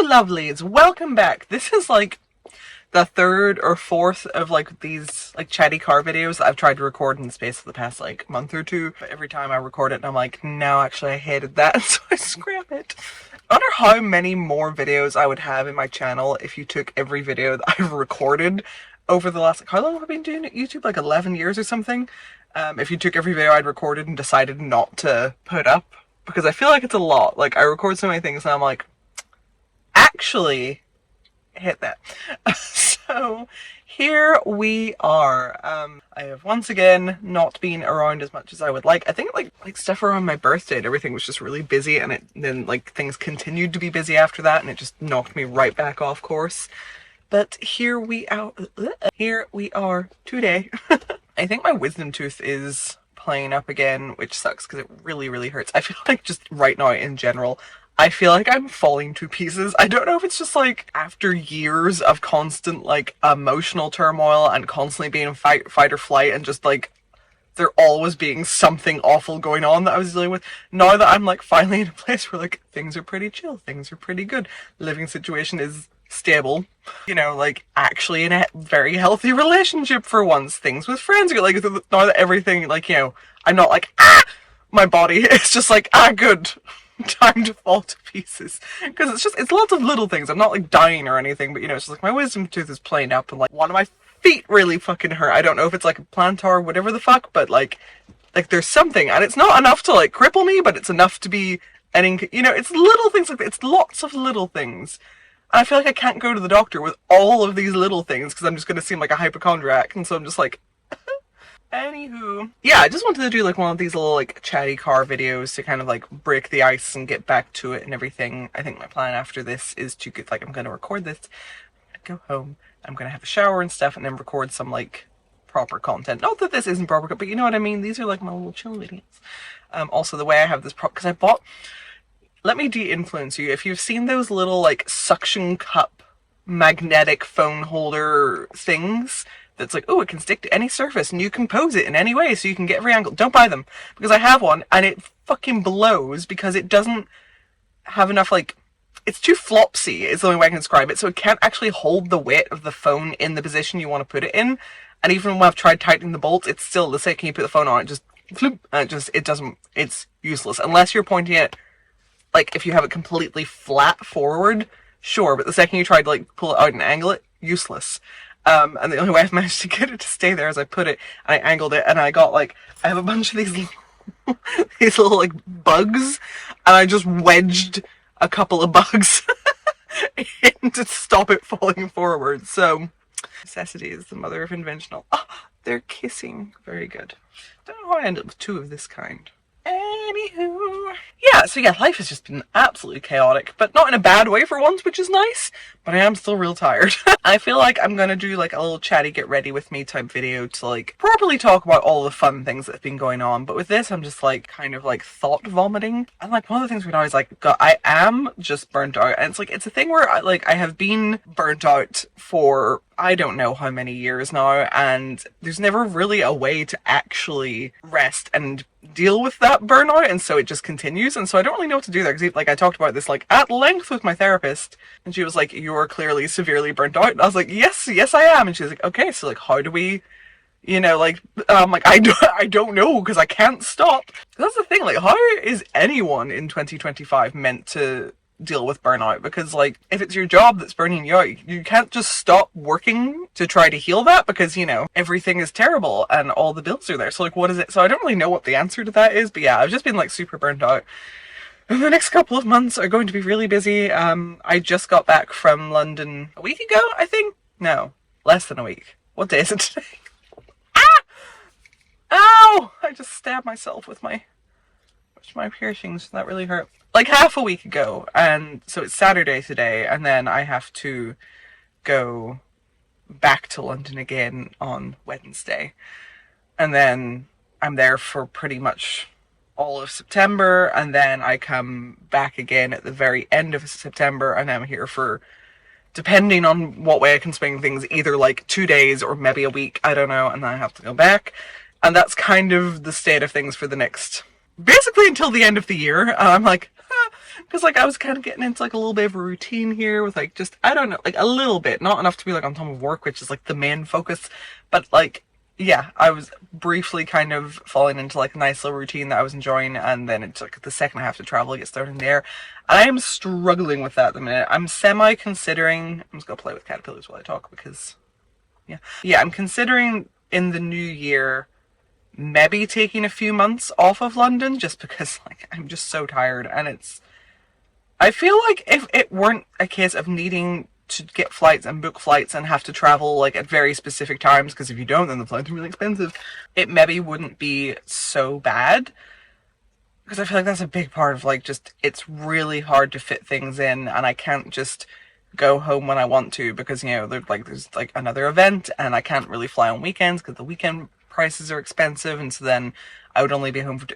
Hello lovelies, welcome back. This is like the third or fourth of like these like chatty car videos that I've tried to record in the space of the past like month or two. But every time I record it and I'm like, no, actually I hated that, so I scrap it. I wonder how many more videos I would have in my channel if you took every video that I've recorded over the last, like, how long have I been doing YouTube? Like 11 years or something? If you took every video I'd recorded and decided not to put up. Because I feel like it's a lot. Like, I record so many things and I'm like, actually, hit that. So, here we are. I have once again not been around as much as I would like. I think like stuff around my birthday and everything was just really busy, and then like things continued to be busy after that, and it just knocked me right back off course. But here we are today. I think my wisdom tooth is playing up again, which sucks because it really hurts. I feel like just right now in general, I feel like I'm falling to pieces. I don't know if it's just like after years of constant like emotional turmoil and constantly being in fight or flight, and just like there always being something awful going on that I was dealing with. Now that I'm like finally in a place where like things are pretty chill, things are pretty good, living situation is stable, you know, like actually in a very healthy relationship for once, things with friends are like, now that everything, like, you know, I'm not like, my body, it's just like, good, time to fall to pieces. Because it's lots of little things. I'm not like dying or anything, but you know, it's just like my wisdom tooth is playing up and like one of my feet really fucking hurt. I don't know if it's like a plantar or whatever the fuck, but like there's something, and it's not enough to like cripple me, but it's enough to be you know, it's little things like that. It's lots of little things. And I feel like I can't go to the doctor with all of these little things because I'm just going to seem like a hypochondriac, and so I'm just like, anywho. Yeah, I just wanted to do like one of these little like chatty car videos to kind of like break the ice and get back to it and everything. I think my plan after this is to get, like, I'm going to record this, go home, I'm going to have a shower and stuff, and then record some like proper content. Not that this isn't proper, but you know what I mean? These are like my little chill videos. Also the way I have this because I bought, let me de-influence you. If you've seen those little like suction cup magnetic phone holder things that's like, oh, it can stick to any surface and you can pose it in any way so you can get every angle. Don't buy them, because I have one and it fucking blows because it doesn't have enough, like, it's too flopsy is the only way I can describe it, so it can't actually hold the weight of the phone in the position you want to put it in. And even when I've tried tightening the bolts, it's still the second you put the phone on, it just floop, and it doesn't, it's useless unless you're pointing it, like, if you have it completely flat forward, sure, but the second you try to like pull it out and angle it, useless. And the only way I've managed to get it to stay there is I put it and I angled it, and I got like, I have a bunch of these little like bugs, and I just wedged a couple of bugs in to stop it falling forward. So necessity is the mother of invention. Oh, they're kissing. Very good. Don't know how I ended up with two of this kind. Anywho. Yeah, so yeah, life has just been absolutely chaotic, but not in a bad way for once, which is nice, but I am still real tired. I feel like I'm gonna do like a little chatty get ready with me type video to like properly talk about all the fun things that have been going on, but with this I'm just like kind of like thought vomiting. And like one of the things we know is like, God, I am just burnt out, and it's like, it's a thing where I have been burnt out for I don't know how many years now, and there's never really a way to actually rest and deal with that burnout, and so it just continues. And so I don't really know what to do there, because like I talked about this like at length with my therapist, and she was like, you're clearly severely burnt out, and I was like, yes I am. And she's like, okay, so like how do we, you know, like, I'm like, I don't know, because I can't stop. That's the thing, like, how is anyone in 2025 meant to deal with burnout? Because like, if it's your job that's burning you out, you can't just stop working to try to heal that, because, you know, everything is terrible and all the bills are there. So like, what is it? So I don't really know what the answer to that is, but yeah, I've just been like super burnt out. And the next couple of months are going to be really busy. I just got back from London a week ago, I think. No, less than a week. What day is it today? Ow! I just stabbed myself with my piercings. That really hurt. Like half a week ago, and so it's Saturday today, and then I have to go back to London again on Wednesday, and then I'm there for pretty much all of September, and then I come back again at the very end of September, and I'm here for, depending on what way I can swing things, either like 2 days or maybe a week, I don't know, and then I have to go back. And that's kind of the state of things for the next, basically until the end of the year. I'm like, because like I was kind of getting into like a little bit of a routine here with like just, I don't know, like a little bit, not enough to be like on top of work, which is like the main focus, but like, yeah, I was briefly kind of falling into like a nice little routine that I was enjoying, and then it's like the second I have to travel, I get started there, and I am struggling with that at the minute. I'm semi-considering, I'm just gonna play with caterpillars while I talk because, yeah, I'm considering in the new year maybe taking a few months off of London, just because like I'm just so tired, and I feel like if it weren't a case of needing to get flights and book flights and have to travel like at very specific times, because if you don't then the flights are really expensive, it maybe wouldn't be so bad, because I feel like that's a big part of like just, it's really hard to fit things in, and I can't just go home when I want to, because there's like another event and I can't really fly on weekends because the weekend prices are expensive, and so then I would only be home for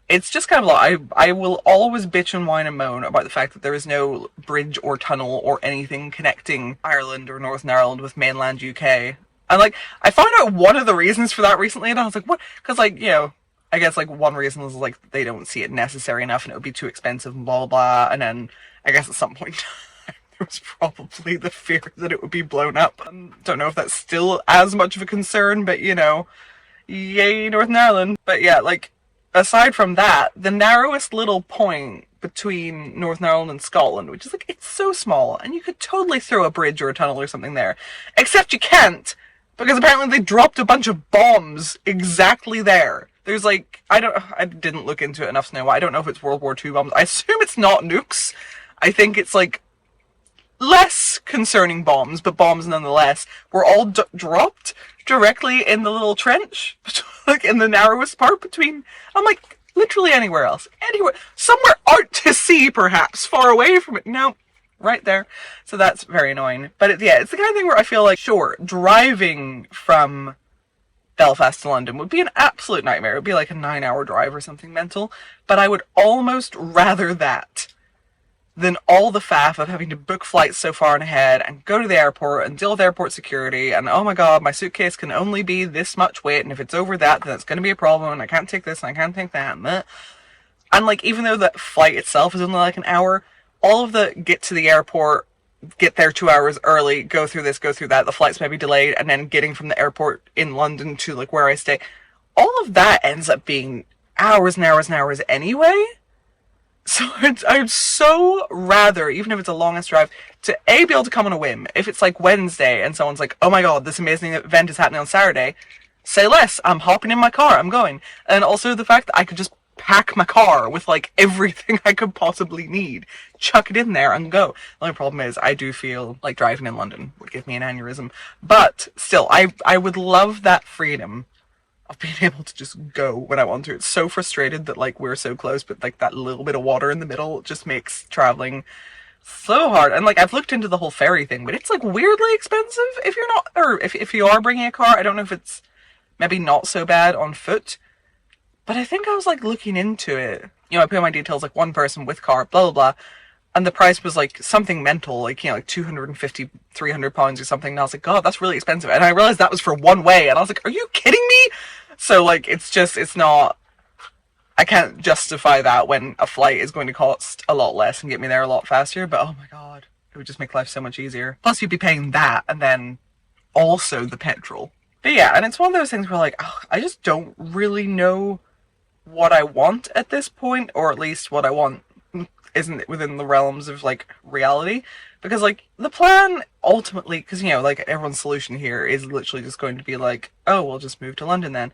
it's just kind of like, I will always bitch and whine and moan about the fact that there is no bridge or tunnel or anything connecting Ireland or Northern Ireland with mainland UK. And like, I found out one of the reasons for that recently, and I was like, what? Because like, I guess like one reason is like they don't see it necessary enough and it would be too expensive and blah blah blah. And then I guess at some point there was probably the fear that it would be blown up. Don't know if that's still as much of a concern, but yay Northern Ireland. But yeah, like, aside from that, the narrowest little point between Northern Ireland and Scotland, which is like, it's so small, and you could totally throw a bridge or a tunnel or something there. Except you can't, because apparently they dropped a bunch of bombs exactly there. There's like, I didn't look into it enough to know. I don't know if it's World War II bombs. I assume it's not nukes. I think it's like less concerning bombs, but bombs nonetheless, were all dropped directly in the little trench, like in the narrowest part between, I'm like, literally anywhere else. Anywhere. Somewhere out to sea, perhaps, far away from it. No, right there. So that's very annoying. But it's the kind of thing where I feel like, sure, driving from Belfast to London would be an absolute nightmare. It would be like a 9-hour drive or something mental. But I would almost rather that than all the faff of having to book flights so far in ahead and go to the airport and deal with airport security, and oh my god, my suitcase can only be this much weight, and if it's over that, then it's going to be a problem, and I can't take this, and I can't take that, and like, even though the flight itself is only like an hour, all of the get to the airport, get there 2 hours early, go through this, go through that, the flights may be delayed, and then getting from the airport in London to like where I stay, all of that ends up being hours and hours and hours anyway. So I'd so rather, even if it's the longest drive, to A, be able to come on a whim. If it's like Wednesday and someone's like, oh my god, this amazing event is happening on Saturday, say less, I'm hopping in my car, I'm going. And also the fact that I could just pack my car with like everything I could possibly need, chuck it in there and go. The only problem is I do feel like driving in London would give me an aneurysm. But still, I would love that freedom of being able to just go when I want to. It's so frustrated that like we're so close, but like that little bit of water in the middle just makes traveling so hard. And like, I've looked into the whole ferry thing, but it's like weirdly expensive if you're not, or if you are bringing a car. I don't know if it's maybe not so bad on foot, but I think I was like looking into it. I put in my details like one person with car, blah blah blah, and the price was like something mental, like like £250, £300 or something. And I was like, god, that's really expensive. And I realized that was for one way, and I was like, are you kidding me? So like, it's not, I can't justify that when a flight is going to cost a lot less and get me there a lot faster. But oh my god, it would just make life so much easier. Plus you'd be paying that and then also the petrol. But yeah, and it's one of those things where like, I just don't really know what I want at this point, or at least what I want isn't within the realms of like reality, because like the plan ultimately, because like everyone's solution here is literally just going to be like, oh, we'll just move to London then,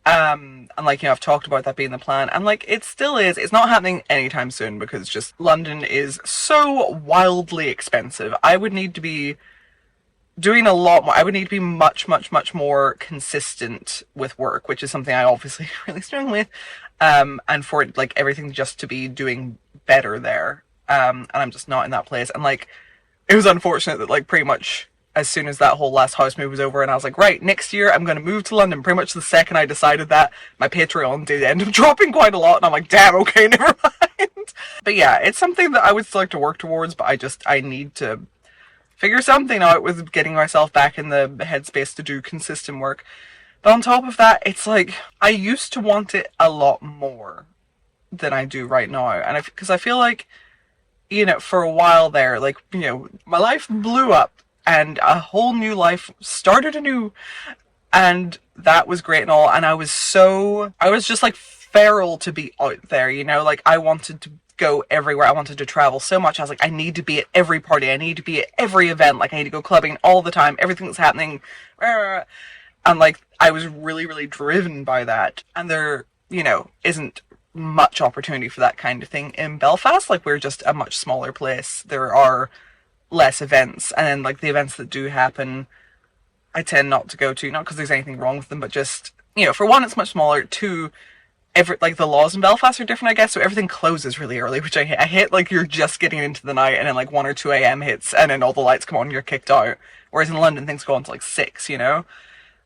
and like I've talked about that being the plan, and like it still is. It's not happening anytime soon because just London is so wildly expensive. I would need to be doing a lot more. I would need to be much more consistent with work, which is something I obviously really struggle with, and for it, like everything just to be doing better there, and I'm just not in that place. And like, it was unfortunate that like pretty much as soon as that whole last house move was over and I was like, right, next year I'm going to move to London, pretty much the second I decided that, my Patreon did end up dropping quite a lot, and I'm like, damn, okay, never mind. But yeah, it's something that I would still like to work towards, but I need to figure something out with getting myself back in the headspace to do consistent work. But on top of that, it's like, I used to want it a lot more. than I do right now. And because I feel like, you know, for a while there, like, you know, my life blew up and a whole new life started anew. And that was great and all. And I was just like feral to be out there, you know, like I wanted to go everywhere. I wanted to travel so much. I was like, I need to be at every party. I need to be at every event. Like I need to go clubbing all the time. Everything that's happening. And like, I was really, really driven by that. And there, you know, isn't much opportunity for that kind of thing in Belfast. Like we're just a much smaller place. There are less events. And then like the events that do happen, I tend not to go to, not because there's anything wrong with them, but just, you know, for one, it's much smaller. Two, like the laws in Belfast are different, I guess, so everything closes really early, which I hate. I hate like you're just getting into the night and then like 1 or 2 a.m. hits and then all the lights come on and you're kicked out. Whereas in London things go on to like 6, you know?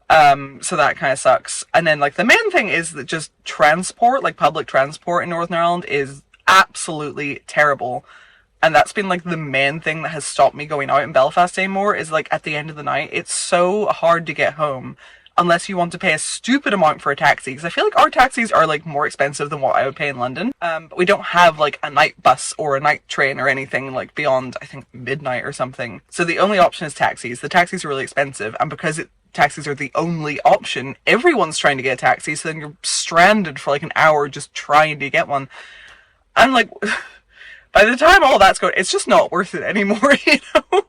So that kind of sucks. And then like the main thing is that just transport, like public transport in Northern Ireland is absolutely terrible. And that's been like the main thing that has stopped me going out in Belfast anymore, is like at the end of the night, it's so hard to get home unless you want to pay a stupid amount for a taxi. Because I feel like our taxis are like more expensive than what I would pay in London. But we don't have like a night bus or a night train or anything like beyond, I think, midnight or something. So the only option is taxis. The taxis are really expensive. And because taxis are the only option, everyone's trying to get a taxi. So then you're stranded for like an hour just trying to get one. And like... by the time all that's going, it's just not worth it anymore, you know?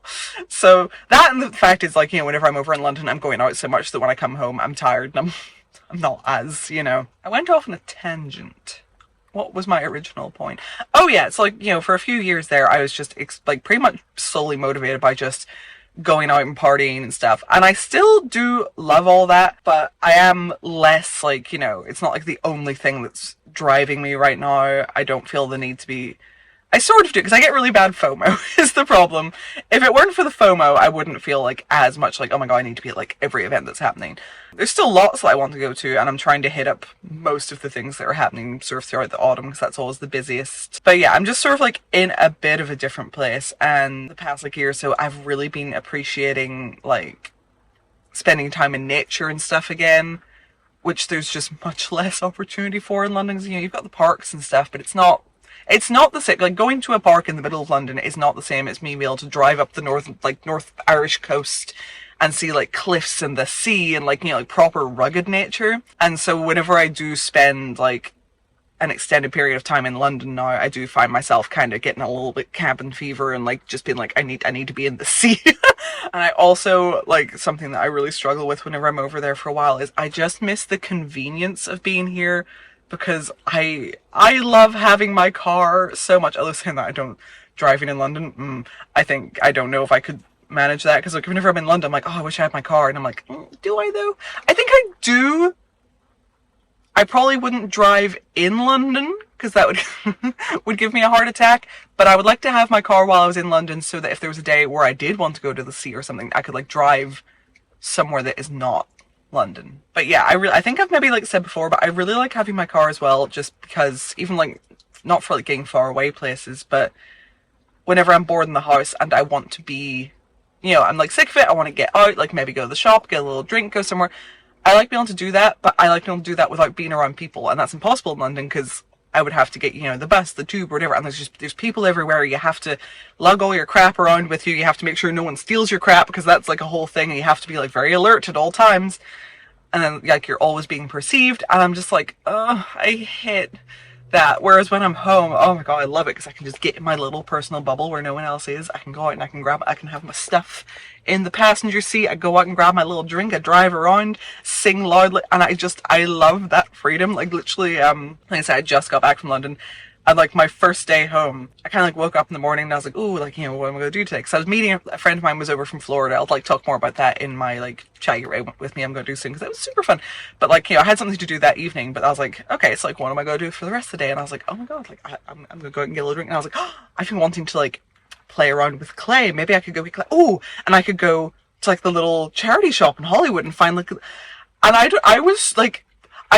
So that, and the fact is, like, you know, whenever I'm over in London, I'm going out so much that when I come home, I'm tired and I'm not as, you know. I went off on a tangent. What was my original point? Oh yeah, it's like, you know, for a few years there, I was just like pretty much solely motivated by just going out and partying and stuff. And I still do love all that, but I am less like, you know, it's not like the only thing that's driving me right now. I don't feel the need to be... I sort of do, because I get really bad FOMO, is the problem. If it weren't for the FOMO, I wouldn't feel like as much like, oh my god, I need to be at like every event that's happening. There's still lots that I want to go to, and I'm trying to hit up most of the things that are happening sort of throughout the autumn, because that's always the busiest. But yeah, I'm just sort of like in a bit of a different place, and the past like year or so, I've really been appreciating like spending time in nature and stuff again, which there's just much less opportunity for in London. You know, you've got the parks and stuff, but it's not the same. Like going to a park in the middle of London is not the same as me being able to drive up the North Irish coast and see like cliffs and the sea and like, you know, like proper rugged nature. And so whenever I do spend like an extended period of time in London now, I do find myself kind of getting a little bit cabin fever and like just being like, I need to be in the sea. And I also, like, something that I really struggle with whenever I'm over there for a while is I just miss the convenience of being here. Because I love having my car so much. Although saying that, I don't driving in London. I don't know if I could manage that. Because like whenever I'm in London, I'm like, oh, I wish I had my car, and I'm like, do I though? I think I do. I probably wouldn't drive in London because that would give me a heart attack. But I would like to have my car while I was in London, so that if there was a day where I did want to go to the sea or something, I could like drive somewhere that is not London. But yeah, I think I've maybe like said before, but I really like having my car as well, just because even like, not for like getting far away places, but whenever I'm bored in the house and I want to be, you know, I'm like sick of it, I want to get out, like maybe go to the shop, get a little drink, go somewhere. I like being able to do that, but I like being able to do that without being around people, and that's impossible in London because I would have to get, you know, the bus, the tube, or whatever, and there's people everywhere. You have to lug all your crap around with you. You have to make sure no one steals your crap, because that's like a whole thing, and you have to be like very alert at all times. And then like you're always being perceived, and I'm just like, oh, I hate that. Whereas when I'm home, oh my god, I love it, because I can just get in my little personal bubble where no one else is. I can go out and I can have my stuff in the passenger seat. I go out and grab my little drink, I drive around, sing loudly, and I love that freedom. Like literally, like I said, I just got back from London, and like my first day home, I kind of like woke up in the morning and I was like, ooh, like, you know, what am I going to do today? Because I was meeting a friend of mine was over from Florida. I'll like talk more about that in my like chat with me I'm going to do soon, because that was super fun. But like, you know, I had something to do that evening, but I was like, okay, it's like, what am I going to do for the rest of the day? And I was like, oh my god, like I'm going to go out and get a little drink. And I was like, oh, I've been wanting to like play around with clay. Maybe I could go get clay. Oh, and I could go to like the little charity shop in Hollywood and find like, and I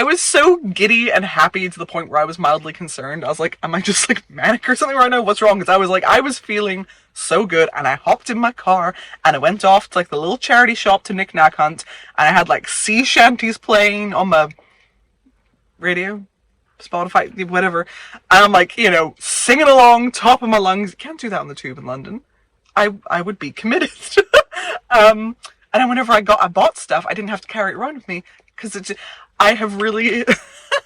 was so giddy and happy to the point where I was mildly concerned. I was like, am I just like manic or something right now? What's wrong? Because I was feeling so good, and I hopped in my car and I went off to like the little charity shop to knick-knack hunt, and I had like sea shanties playing on my radio. Spotify, whatever. And I'm like, you know, singing along, top of my lungs. You can't do that on the tube in London. I would be committed. And then whenever I bought stuff, I didn't have to carry it around with me because I have really,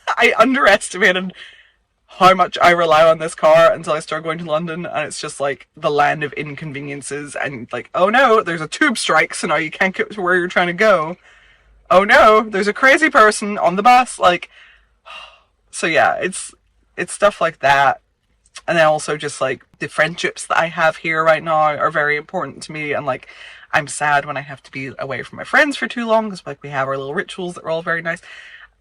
I underestimated how much I rely on this car until I start going to London, and it's just like the land of inconveniences. And like, oh no, there's a tube strike, so now you can't get to where you're trying to go. Oh no, there's a crazy person on the bus. Like, so yeah, it's stuff like that. And then also just like the friendships that I have here right now are very important to me. And like, I'm sad when I have to be away from my friends for too long because like we have our little rituals that are all very nice.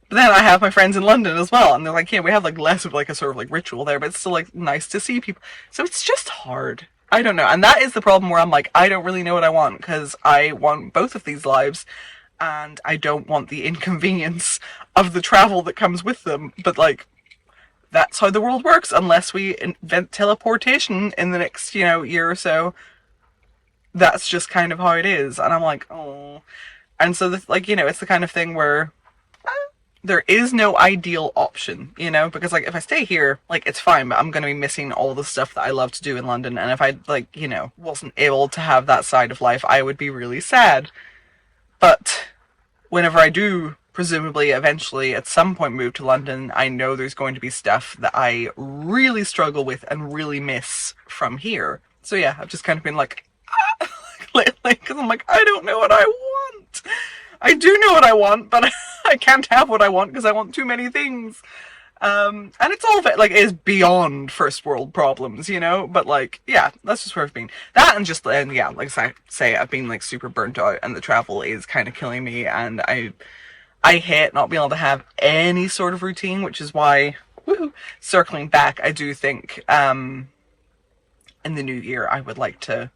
But then I have my friends in London as well, and they're like, yeah, we have like less of like a sort of like ritual there, but it's still like nice to see people. So it's just hard. I don't know. And that is the problem where I'm like, I don't really know what I want because I want both of these lives and I don't want the inconvenience of the travel that comes with them. But like, that's how the world works unless we invent teleportation in the next, you know, year or so. That's just kind of how it is. And I'm like, oh. And so, like, you know, it's the kind of thing where there is no ideal option, you know, because like if I stay here, like it's fine, but I'm going to be missing all the stuff that I love to do in London. And if I like, you know, wasn't able to have that side of life, I would be really sad. But whenever I do presumably eventually at some point move to London, I know there's going to be stuff that I really struggle with and really miss from here. So yeah, I've just kind of been like, lately, because I'm like, I don't know what I want. I do know what I want, but I can't have what I want because I want too many things. And it's all of it, like, is beyond first world problems, you know? But, like, yeah, that's just where I've been. That and just, and yeah, like I say, I've been, like, super burnt out and the travel is kind of killing me. And I hate not being able to have any sort of routine, which is why, circling back, I do think, in the new year, I would like to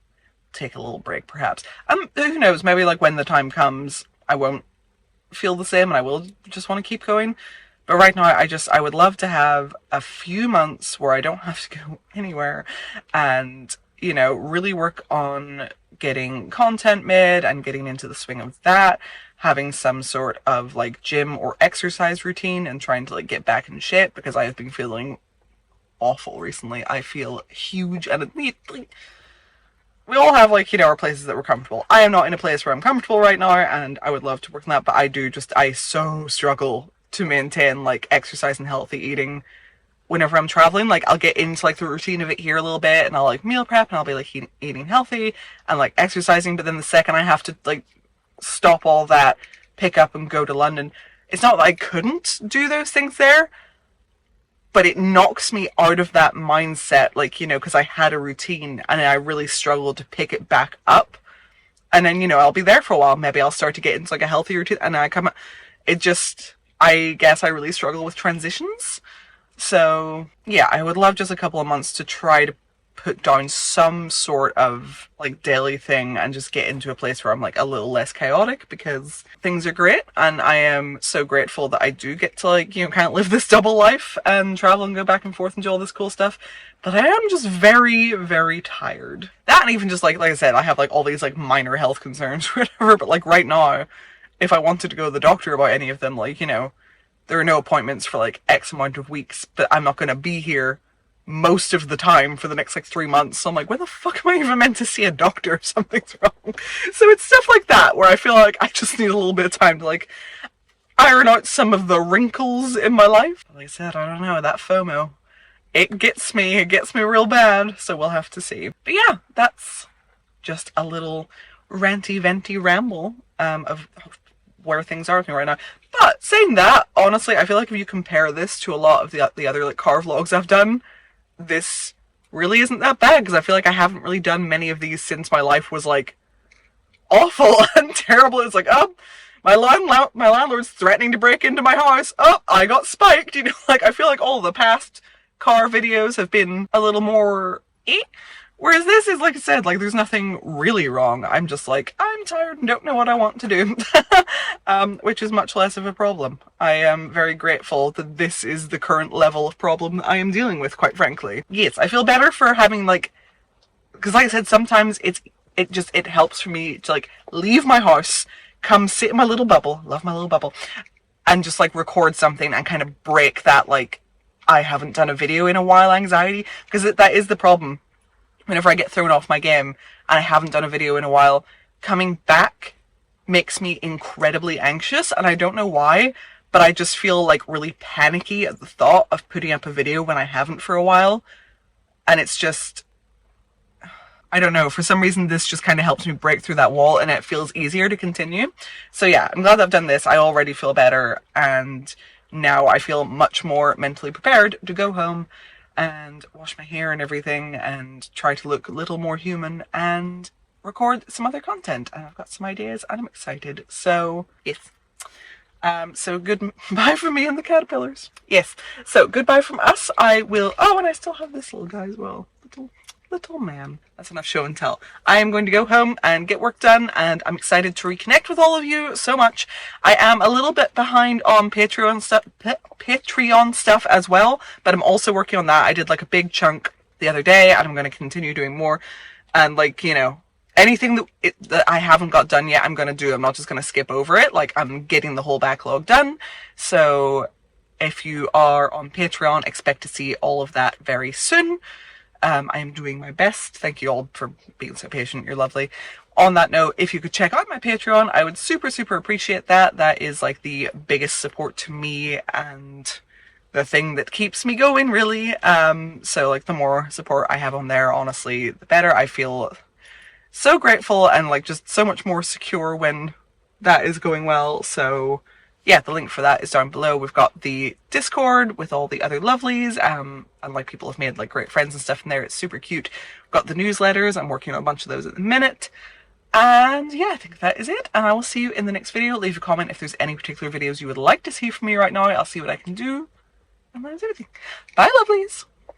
take a little break, perhaps. Who knows, maybe, like, when the time comes, I won't feel the same and I will just want to keep going. But right now, I would love to have a few months where I don't have to go anywhere and, you know, really work on getting content made and getting into the swing of that, having some sort of, like, gym or exercise routine and trying to, like, get back in shape because I have been feeling awful recently. I feel huge and like, we all have, like, you know, our places that we're comfortable. I am not in a place where I'm comfortable right now, and I would love to work on that, but I so struggle to maintain, like, exercise and healthy eating whenever I'm traveling. Like, I'll get into, like, the routine of it here a little bit, and I'll, like, meal prep, and I'll be, like, eating healthy, and, like, exercising, but then the second I have to, like, stop all that, pick up and go to London, it's not that I couldn't do those things there, but it knocks me out of that mindset, like, you know, because I had a routine and I really struggled to pick it back up. And then, you know, I'll be there for a while. Maybe I'll start to get into, like, a healthy routine. And then I guess I really struggle with transitions. So, yeah, I would love just a couple of months to try to put down some sort of, like, daily thing and just get into a place where I'm, like, a little less chaotic because things are great and I am so grateful that I do get to, like, you know, kind of live this double life and travel and go back and forth and do all this cool stuff. But I am just very, very tired. That and even just, like I said, I have, like, all these, like, minor health concerns or whatever, but, like, right now, if I wanted to go to the doctor about any of them, like, you know, there are no appointments for, like, X amount of weeks, but I'm not going to be here most of the time for the next, like, 3 months. So I'm like, when the fuck am I even meant to see a doctor if something's wrong? So it's stuff like that where I feel like I just need a little bit of time to, like, iron out some of the wrinkles in my life. Like I said, I don't know, that FOMO, it gets me real bad, so we'll have to see. But yeah, that's just a little ranty venty ramble of where things are with me right now. But saying that, honestly, I feel like if you compare this to a lot of the other, like, car vlogs I've done, this really isn't that bad, because I feel like I haven't really done many of these since my life was, like, awful and terrible. It's like, oh, my landlord's threatening to break into my house. Oh, I got spiked. You know, like, I feel like all the past car videos have been a little more whereas this is, like I said, like, there's nothing really wrong. I'm just like, I'm tired and don't know what I want to do. Which is much less of a problem. I am very grateful that this is the current level of problem that I am dealing with, quite frankly. Yes, I feel better for having, like, because like I said, sometimes it helps for me to, like, leave my house, come sit in my little bubble, love my little bubble, and just, like, record something and kind of break that, like, I haven't done a video in a while anxiety, because that is the problem. Whenever I get thrown off my game and I haven't done a video in a while, coming back makes me incredibly anxious, and I don't know why, but I just feel like really panicky at the thought of putting up a video when I haven't for a while. And it's just, I don't know, for some reason this just kind of helps me break through that wall and it feels easier to continue. So yeah, I'm glad that I've done this. I already feel better, and now I feel much more mentally prepared to go home and wash my hair and everything and try to look a little more human and record some other content. And I've got some ideas and I'm excited. So yes. So goodbye from me and the caterpillars. Yes. So goodbye from us. I will, oh, and I still have this little guy as well. Little man. That's enough show and tell. I am going to go home and get work done, and I'm excited to reconnect with all of you so much. I am a little bit behind on Patreon stuff as well, but I'm also working on that. I did like a big chunk the other day, and I'm going to continue doing more. And like, you know, anything that I haven't got done yet, I'm going to do. I'm not just going to skip over it. Like, I'm getting the whole backlog done. So if you are on Patreon, expect to see all of that very soon. I am doing my best. Thank you all for being so patient. You're lovely. On that note, if you could check out my Patreon, I would super appreciate that. That is like the biggest support to me and the thing that keeps me going, really. So like the more support I have on there, honestly, the better. I feel so grateful and like just so much more secure when that is going well. So yeah, the link for that is down below. We've got the Discord with all the other lovelies, and like people have made like great friends and stuff in there. It's super cute. We've got the newsletters. I'm working on a bunch of those at the minute. And yeah, I think that is it. And I will see you in the next video. Leave a comment if there's any particular videos you would like to see from me right now. I'll see what I can do. And that is everything. Bye, lovelies.